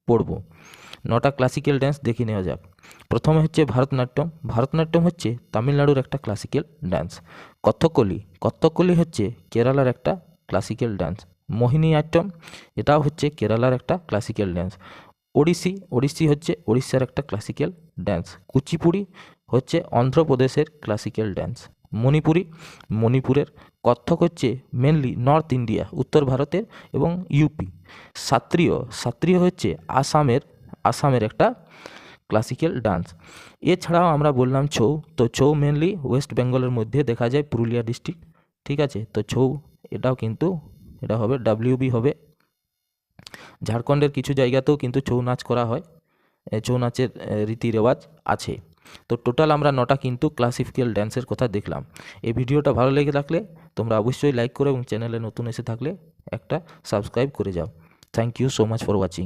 পড়ব। 9টা classical dance দেখে নেওয়া যাক। প্রথমে হচ্ছে ভারতনাট্যম। ভারতনাট্যম হচ্ছে তামিলনাড়ুর একটা ক্লাসিক্যাল ড্যান্স। কথকলি, কথকলি হচ্ছে কেরালার একটা ক্লাসিক্যাল ড্যান্স। মোহিনীআট্যম, এটাও হচ্ছে কেরালার একটা ক্লাসিক্যাল ড্যান্স। ওড়িশি, ওড়িশি হচ্ছে ওড়িশার একটা ক্লাসিক্যাল ড্যান্স। কুচিপুড়ি হচ্ছে অন্ধ্রপ্রদেশের ক্লাসিক্যাল ড্যান্স। মণিপুরি, মণিপুরের। কত্থক হচ্ছে মেনলি নর্থ ইন্ডিয়া, উত্তর ভারতের এবং ইউপি। শাস্ত্রীয়, শাস্ত্রীয় হচ্ছে আসামের একটা ক্লাসিক্যাল ডান্স। এছাড়াও আমরা বললাম ছৌ, তো ছৌ মেনলি ওয়েস্ট বেঙ্গলের মধ্যে দেখা যায়, পুরুলিয়া ডিস্ট্রিক্ট। ঠিক আছে, তো ছৌ এটাও কিন্তু এটা হবে ডাব্লিউবি হবে। ঝাড়খণ্ডের কিছু জায়গাতেও কিন্তু ছৌ নাচ করা হয়, ছৌ নাচের রীতি রেওয়াজ আছে। তো টোটাল আমরা 9টা কিন্তু ক্লাসিক্যাল ড্যান্সের কথা দেখলাম। এই ভিডিওটা ভালো লেগে থাকলে তোমরা অবশ্যই লাইক করো এবং চ্যানেলে নতুন এসে থাকলে একটা সাবস্ক্রাইব করে যাও। Thank you so much for watching.